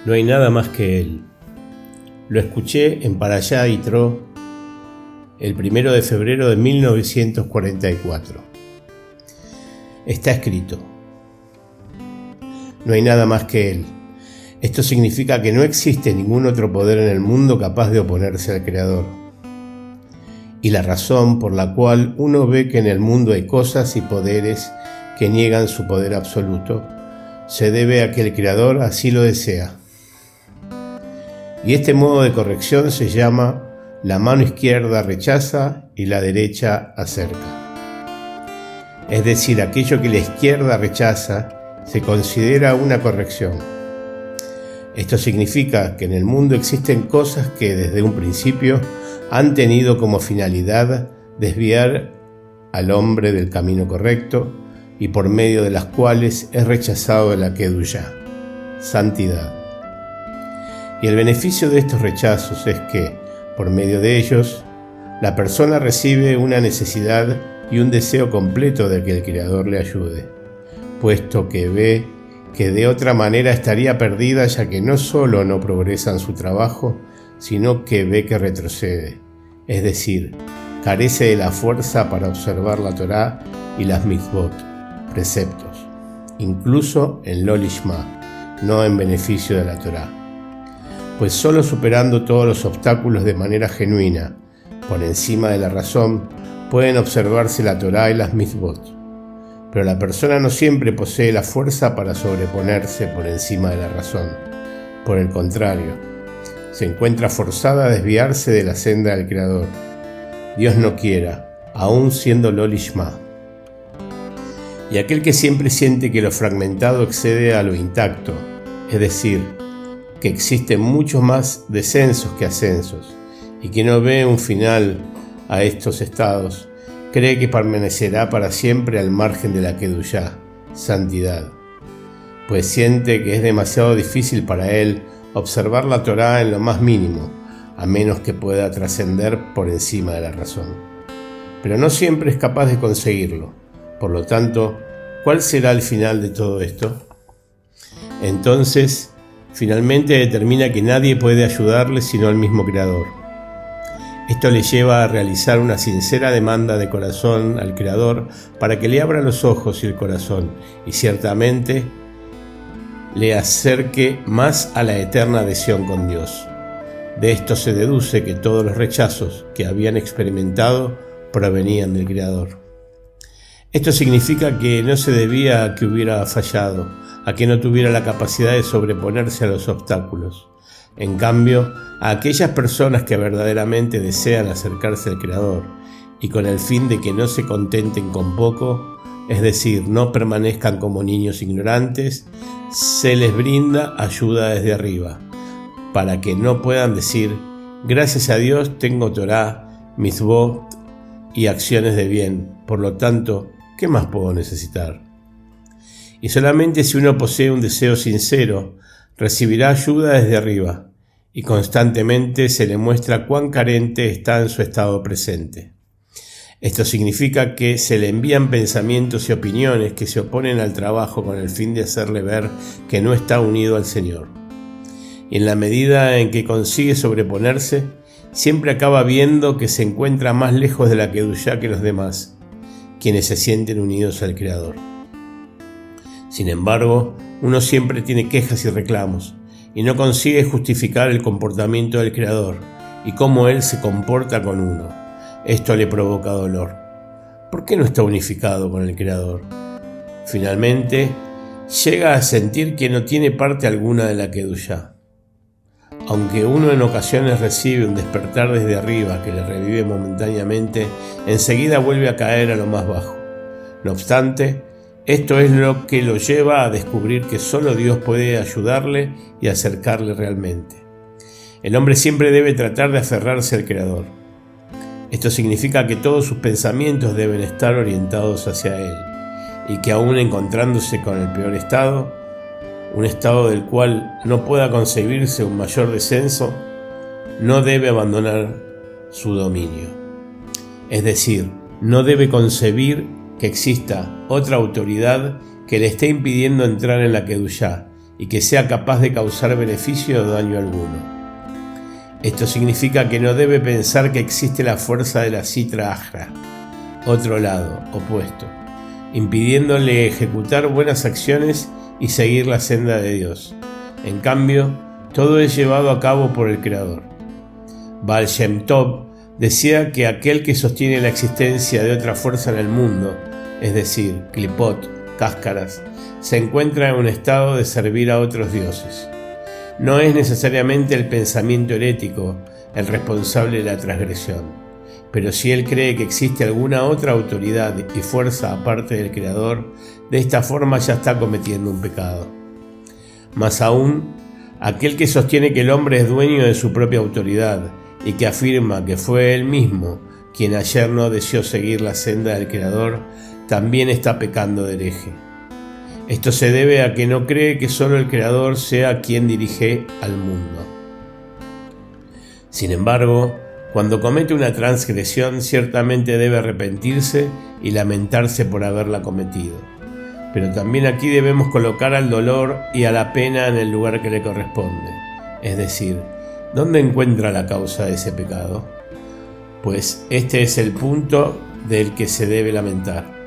No hay nada más que Él. Lo escuché en Parashá Yitro el 1 de febrero de 1944. Está escrito: no hay nada más que Él. Esto significa que no existe ningún otro poder en el mundo capaz de oponerse al Creador. Y la razón por la cual uno ve que en el mundo hay cosas y poderes que niegan su poder absoluto se debe a que el Creador así lo desea. Y este modo de corrección se llama: la mano izquierda rechaza y la derecha acerca. Es decir, aquello que la izquierda rechaza se considera una corrección. Esto significa que en el mundo existen cosas que desde un principio han tenido como finalidad desviar al hombre del camino correcto y por medio de las cuales es rechazado la Kedushá, santidad. Y el beneficio de estos rechazos es que, por medio de ellos, la persona recibe una necesidad y un deseo completo de que el Creador le ayude, puesto que ve que de otra manera estaría perdida, ya que no solo no progresa en su trabajo, sino que ve que retrocede, es decir, carece de la fuerza para observar la Torá y las mitzvot, preceptos, incluso en lo lishma, no en beneficio de la Torá. Pues solo superando todos los obstáculos de manera genuina, por encima de la razón, pueden observarse la Torá y las mitzvot. Pero la persona no siempre posee la fuerza para sobreponerse por encima de la razón. Por el contrario, se encuentra forzada a desviarse de la senda del Creador. Dios no quiera, aún siendo lo lishma. Y aquel que siempre siente que lo fragmentado excede a lo intacto, es decir, que existen muchos más descensos que ascensos, y que no ve un final a estos estados, cree que permanecerá para siempre al margen de la Kedushá, santidad, pues siente que es demasiado difícil para él observar la Torá en lo más mínimo, a menos que pueda trascender por encima de la razón. Pero no siempre es capaz de conseguirlo. Por lo tanto, ¿cuál será el final de todo esto? Entonces, finalmente determina que nadie puede ayudarle sino el mismo Creador. Esto le lleva a realizar una sincera demanda de corazón al Creador para que le abra los ojos y el corazón, y ciertamente le acerque más a la eterna adhesión con Dios. De esto se deduce que todos los rechazos que habían experimentado provenían del Creador. Esto significa que no se debía a que hubiera fallado, a que no tuviera la capacidad de sobreponerse a los obstáculos. En cambio, a aquellas personas que verdaderamente desean acercarse al Creador y con el fin de que no se contenten con poco, es decir, no permanezcan como niños ignorantes, se les brinda ayuda desde arriba, para que no puedan decir: gracias a Dios tengo Torá, mitzvot y acciones de bien, por lo tanto, ¿qué más puedo necesitar? Y solamente si uno posee un deseo sincero, recibirá ayuda desde arriba, y constantemente se le muestra cuán carente está en su estado presente. Esto significa que se le envían pensamientos y opiniones que se oponen al trabajo con el fin de hacerle ver que no está unido al Señor. Y en la medida en que consigue sobreponerse, siempre acaba viendo que se encuentra más lejos de la Kedushá que los demás, quienes se sienten unidos al Creador. Sin embargo, uno siempre tiene quejas y reclamos, y no consigue justificar el comportamiento del Creador y cómo Él se comporta con uno. Esto le provoca dolor. ¿Por qué no está unificado con el Creador? Finalmente, llega a sentir que no tiene parte alguna de la Kedushá. Aunque uno en ocasiones recibe un despertar desde arriba que le revive momentáneamente, enseguida vuelve a caer a lo más bajo. No obstante, esto es lo que lo lleva a descubrir que solo Dios puede ayudarle y acercarle realmente. El hombre siempre debe tratar de aferrarse al Creador. Esto significa que todos sus pensamientos deben estar orientados hacia Él, y que aún encontrándose con el peor estado, un estado del cual no pueda concebirse un mayor descenso, no debe abandonar su dominio. Es decir, no debe concebir que exista otra autoridad que le esté impidiendo entrar en la Kedushá y que sea capaz de causar beneficio o daño alguno. Esto significa que no debe pensar que existe la fuerza de la Sitra Ahra, otro lado, opuesto, impidiéndole ejecutar buenas acciones y seguir la senda de Dios. En cambio, todo es llevado a cabo por el Creador. Baal Shem Tov decía que aquel que sostiene la existencia de otra fuerza en el mundo, es decir, klipot, cáscaras, se encuentra en un estado de servir a otros dioses. No es necesariamente el pensamiento herético el responsable de la transgresión, pero si él cree que existe alguna otra autoridad y fuerza aparte del Creador, de esta forma ya está cometiendo un pecado. Más aún, aquel que sostiene que el hombre es dueño de su propia autoridad y que afirma que fue él mismo quien ayer no deseó seguir la senda del Creador, también está pecando de hereje. Esto se debe a que no cree que solo el Creador sea quien dirige al mundo. Sin embargo, cuando comete una transgresión, ciertamente debe arrepentirse y lamentarse por haberla cometido. Pero también aquí debemos colocar al dolor y a la pena en el lugar que le corresponde. Es decir, ¿dónde encuentra la causa de ese pecado? Pues este es el punto del que se debe lamentar.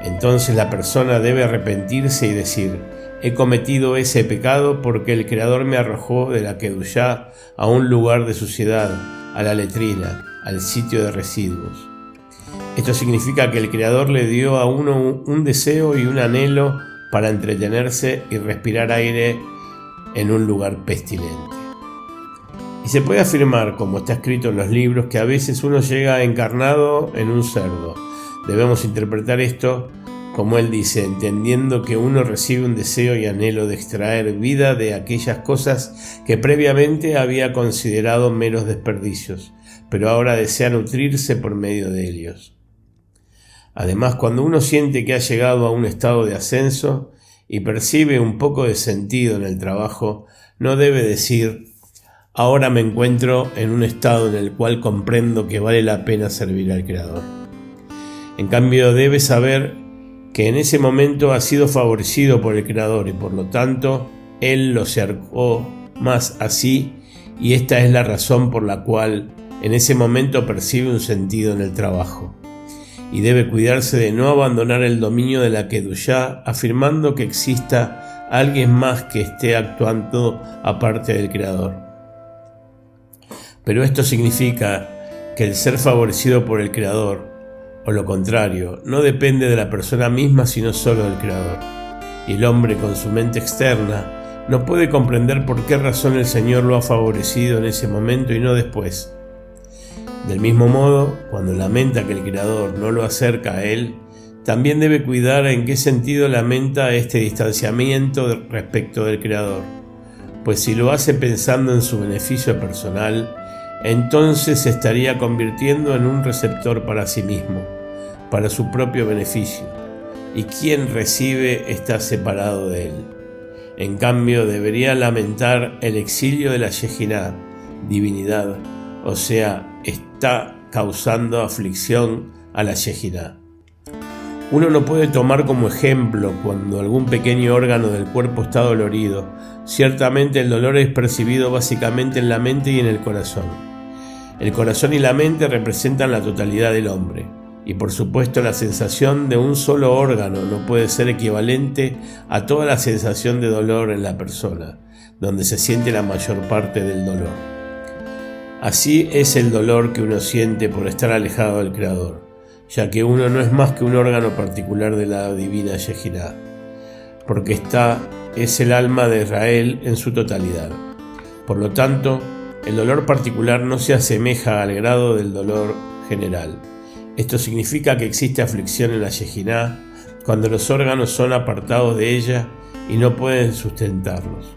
Entonces la persona debe arrepentirse y decir: he cometido ese pecado porque el Creador me arrojó de la Kedushá a un lugar de suciedad, a la letrina, al sitio de residuos. Esto significa que el Creador le dio a uno un deseo y un anhelo para entretenerse y respirar aire en un lugar pestilente. Y se puede afirmar, como está escrito en los libros, que a veces uno llega encarnado en un cerdo. Debemos interpretar esto como él dice, entendiendo que uno recibe un deseo y anhelo de extraer vida de aquellas cosas que previamente había considerado meros desperdicios, pero ahora desea nutrirse por medio de ellos. Además, cuando uno siente que ha llegado a un estado de ascenso y percibe un poco de sentido en el trabajo, no debe decir: ahora me encuentro en un estado en el cual comprendo que vale la pena servir al Creador. En cambio, debe saber que en ese momento ha sido favorecido por el Creador y por lo tanto Él lo cercó más así, y esta es la razón por la cual en ese momento percibe un sentido en el trabajo. Y debe cuidarse de no abandonar el dominio de la Kedushá, afirmando que exista alguien más que esté actuando aparte del Creador. Pero esto significa que el ser favorecido por el Creador, o lo contrario, no depende de la persona misma sino solo del Creador. Y el hombre con su mente externa no puede comprender por qué razón el Señor lo ha favorecido en ese momento y no después. Del mismo modo, cuando lamenta que el Creador no lo acerca a Él, también debe cuidar en qué sentido lamenta este distanciamiento respecto del Creador, pues si lo hace pensando en su beneficio personal, entonces se estaría convirtiendo en un receptor para sí mismo, para su propio beneficio, y quien recibe está separado de él. En cambio, debería lamentar el exilio de la Shejiná, divinidad, o sea, está causando aflicción a la Shejiná. Uno no puede tomar como ejemplo cuando algún pequeño órgano del cuerpo está dolorido. Ciertamente el dolor es percibido básicamente en la mente y en el corazón. El corazón y la mente representan la totalidad del hombre, y por supuesto la sensación de un solo órgano no puede ser equivalente a toda la sensación de dolor en la persona, donde se siente la mayor parte del dolor. Así es el dolor que uno siente por estar alejado del Creador, ya que uno no es más que un órgano particular de la divina Shejiná, porque es el alma de Israel en su totalidad. Por lo tanto, el dolor particular no se asemeja al grado del dolor general. Esto significa que existe aflicción en la Shejiná cuando los órganos son apartados de ella y no pueden sustentarlos.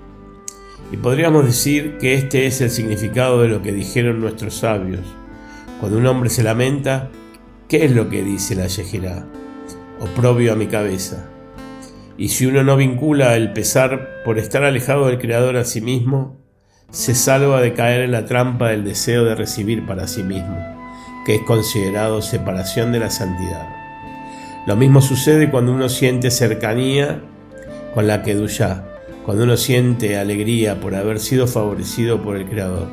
Y podríamos decir que este es el significado de lo que dijeron nuestros sabios. Cuando un hombre se lamenta, ¿qué es lo que dice la Shejiná? Oprobio a mi cabeza. Y si uno no vincula el pesar por estar alejado del Creador a sí mismo, se salva de caer en la trampa del deseo de recibir para sí mismo, que es considerado separación de la santidad. Lo mismo sucede cuando uno siente cercanía con la Kedushá, cuando uno siente alegría por haber sido favorecido por el Creador.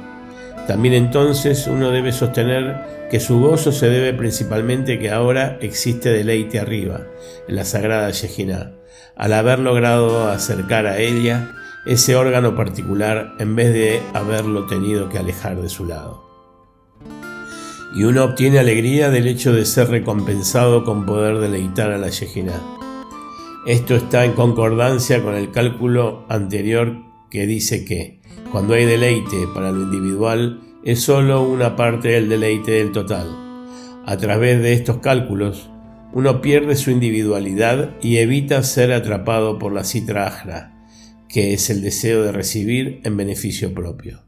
También entonces uno debe sostener que su gozo se debe principalmente que ahora existe deleite arriba, en la sagrada Shejinah, al haber logrado acercar a ella ese órgano particular en vez de haberlo tenido que alejar de su lado. Y uno obtiene alegría del hecho de ser recompensado con poder deleitar a la Shejinah. Esto está en concordancia con el cálculo anterior que dice que, cuando hay deleite para lo individual, es solo una parte del deleite del total. A través de estos cálculos, uno pierde su individualidad y evita ser atrapado por la Sitra Achra, que es el deseo de recibir en beneficio propio.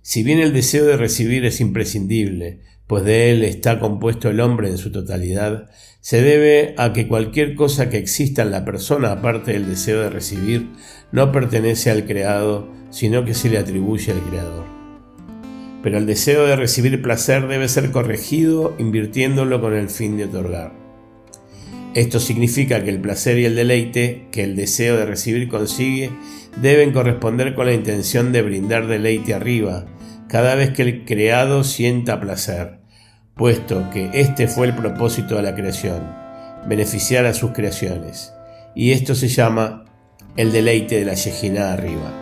Si bien el deseo de recibir es imprescindible, pues de él está compuesto el hombre en su totalidad, se debe a que cualquier cosa que exista en la persona aparte del deseo de recibir no pertenece al creado, sino que se le atribuye al creador. Pero el deseo de recibir placer debe ser corregido invirtiéndolo con el fin de otorgar. Esto significa que el placer y el deleite que el deseo de recibir consigue deben corresponder con la intención de brindar deleite arriba cada vez que el creado sienta placer, puesto que este fue el propósito de la creación, beneficiar a sus creaciones, y esto se llama el deleite de la Shejinah arriba.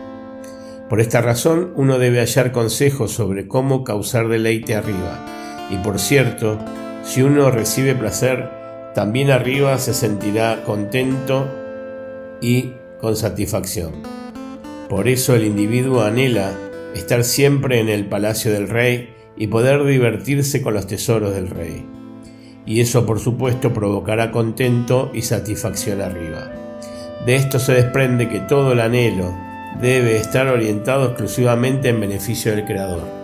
Por esta razón uno debe hallar consejos sobre cómo causar deleite arriba, y por cierto, si uno recibe placer, también arriba se sentirá contento y con satisfacción. Por eso el individuo anhela estar siempre en el palacio del rey y poder divertirse con los tesoros del rey. Y eso por supuesto provocará contento y satisfacción arriba. De esto se desprende que todo el anhelo debe estar orientado exclusivamente en beneficio del Creador.